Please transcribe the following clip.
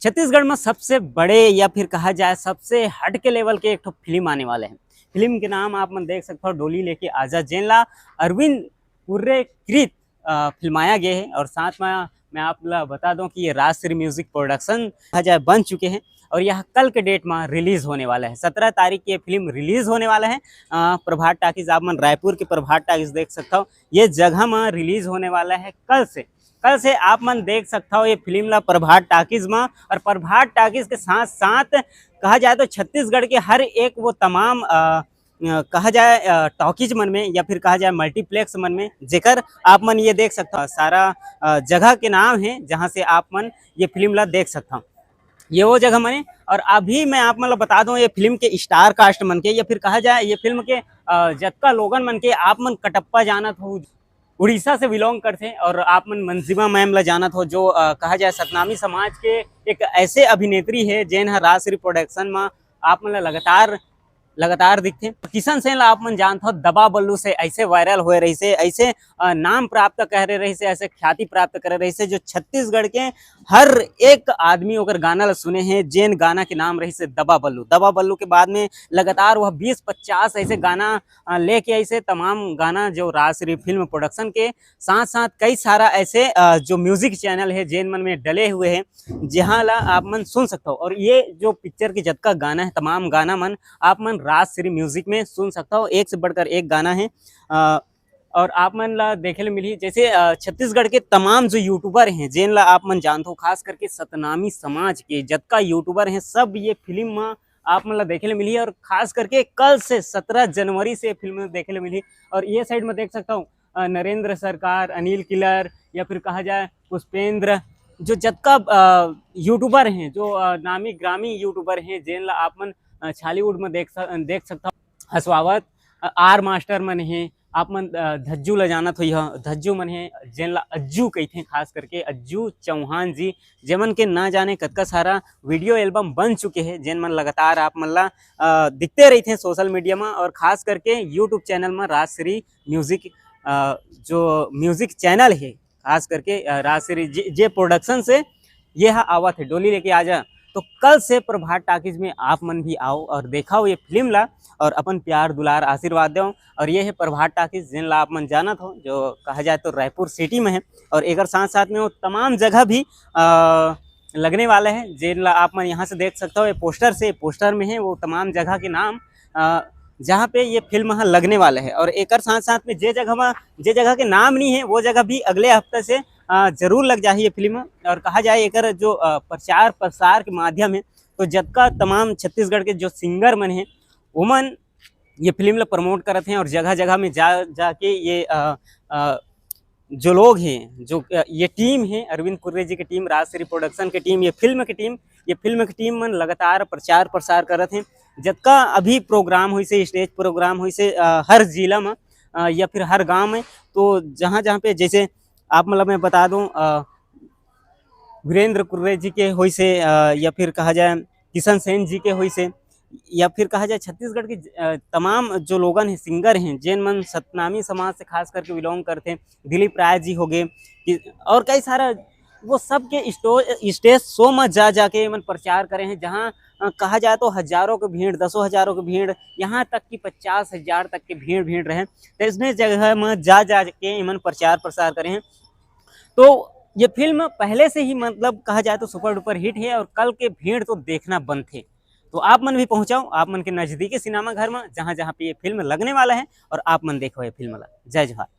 छत्तीसगढ़ में सबसे बड़े या फिर कहा जाए सबसे हट के लेवल के एक ठो फिल्म आने वाले हैं। फिल्म के नाम आप मन देख सकते हो, डोली लेके आजा, जेन ला अरविंद पुर्रेकृत फिल्माया गया है। और साथ में मैं आप ला बता दूं कि ये राजश्री म्यूजिक प्रोडक्शन कहा जाए बन चुके हैं और यह कल के डेट में रिलीज होने वाला है। 17 तारीख की ये फिल्म रिलीज होने वाला है। प्रभात टाकीज आप मन रायपुर के प्रभात टाकीज देख सकता हो, ये जगह में रिलीज होने वाला है कल से आप मन देख सकता हो ये फिल्म ला प्रभात टाकीज में। और प्रभात टाकीज के साथ साथ कहा जाए तो छत्तीसगढ़ के हर एक वो तमाम कहा जाए टॉकीज मन में या फिर कहा जाए मल्टीप्लेक्स मन में, जेकर आप मन ये देख सकता हो सारा जगह के नाम है जहाँ से आप मन ये फिल्म ला देख सकता हो। ये वो जगह मने। और अभी मैं आप मतलब बता दूं ये फिल्म के स्टार कास्ट मन के या फिर कहा जाए ये फिल्म के जतका लोगन मन के आप मन कटप्पा जानत हो, उड़ीसा से बिलोंग करते हैं। और आप मन मंजिमा मैम ला जानत हो जो कहा जाए सतनामी समाज के एक ऐसे अभिनेत्री है जेन ह राजश्री प्रोडक्शन में आप मन लगातार दिखते। किशन सेन ला आप मन जानते हो दबा बल्लू से ऐसे वायरल हुए रही से, ऐसे नाम प्राप्त कर रही से, ऐसे ख्याति प्राप्त कर रही से जो छत्तीसगढ़ के हर एक आदमी ओकर गाना ला सुने हैं। जेन गाना के नाम रही से दबा बल्लू के बाद में लगातार वह 20-50 ऐसे गाना लेके ऐसे तमाम गाना जो राजश्री फिल्म प्रोडक्शन के साथ साथ कई सारा ऐसे जो म्यूजिक चैनल है जेन मन में डले हुए हैं जहाँ ला आप मन सुन सकते हो। और ये जो पिक्चर की जतका गाना है तमाम गाना मन आप मन राजश्री म्यूजिक में सुन सकता हो, एक से बढ़कर एक गाना है। और आप मन ला देखे ले मिली जैसे छत्तीसगढ़ के तमाम जो यूट्यूबर हैं जेन ला आप मन जानते हो, खास करके सतनामी समाज के जतका यूट्यूबर हैं सब ये फिल्म में आप मन ला देखे ले मिली। और खास करके कल से 17 जनवरी से फिल्म देखे ले मिली। और ये साइड में देख सकता हूँ नरेंद्र सरकार, अनिल किलर या फिर कहा जाए पुष्पेंद्र, जो जतका यूट्यूबर हैं जो नामी ग्रामी यूट्यूबर हैं जेन ला आप मन छालीवुड में देख सकता हो। हसवावत आर मास्टर मन है, आप मन धज्जू ला जानत हो, धज्जू मन है जेन ला अज्जू कहते हैं, खास करके अज्जू चौहान जी जेमन के ना जाने कतका सारा वीडियो एल्बम बन चुके हैं जेन मन लगातार आप मन ला दिखते रहते हैं सोशल मीडिया में। और खास करके यूट्यूब चैनल में राजश्री म्यूजिक जो म्यूजिक चैनल है खास करके राजश्री जे प्रोडक्शन से ये आवत है डोली लेके आजा। तो कल से प्रभात टाकीज में आप मन भी आओ और देखाओ ये फिल्म ला और अपन प्यार दुलार आशीर्वाद दो। और ये है प्रभात टाकीज जिन ला आप मन जानत हो जो कहा जाए तो रायपुर सिटी में है। और एक साथ साथ में वो तमाम जगह भी लगने वाले हैं जिन ला आप मन यहाँ से देख सकते हो। ये पोस्टर में है वो तमाम जगह के नाम जहाँ पे ये फिल्म लगने वाले है। और एक साथ साथ में जे जगह के नाम नहीं है वो जगह भी अगले हफ्ते से जरूर लग जाए ये फिल्म। और कहा जाए एक जो प्रचार प्रसार के माध्यम है तो जबका तमाम छत्तीसगढ़ के जो सिंगर मन हैं उमन ये फिल्म ला प्रमोट करते हैं। और जगह जगह में जाके ये जो लोग हैं जो ये टीम है अरविंद कुर्रे जी की टीम, राजश्री प्रोडक्शन की टीम, ये फिल्म की टीम मन लगातार प्रचार प्रसार करते हैं। जबका अभी प्रोग्राम हुई से स्टेज प्रोग्राम हुई से हर जिला में या फिर हर गांव में, तो जहाँ पे जैसे आप मतलब मैं बता दूं वीरेंद्र कुर्रे जी के हुई से या फिर कहा जाए किशन सेन जी के हुई से या फिर कहा जाए छत्तीसगढ़ के तमाम जो लोगन हैं सिंगर हैं जेन मन सतनामी समाज से खास करके बिलोंग करते हैं, दिलीप राय जी हो गए और कई सारा वो सब के स्टेज शो में जाके मन प्रचार करे हैं जहाँ कहा जाए तो हजारों की भीड़, दसों हजारों की भीड़, यहाँ तक कि 50,000 तक की भीड़ रहे। तो इसने जगह में जाके इमन प्रचार प्रसार करे हैं। तो ये फिल्म पहले से ही मतलब कहा जाए तो सुपर डुपर हिट है और कल के भीड़ तो देखना बंद थे। तो आप मन भी पहुंचाओ आप मन के नजदीकी सिनेमा घर में जहाँ पे ये फिल्म लगने वाला है और आप मन देखो ये फिल्म ला। जय जवाहर।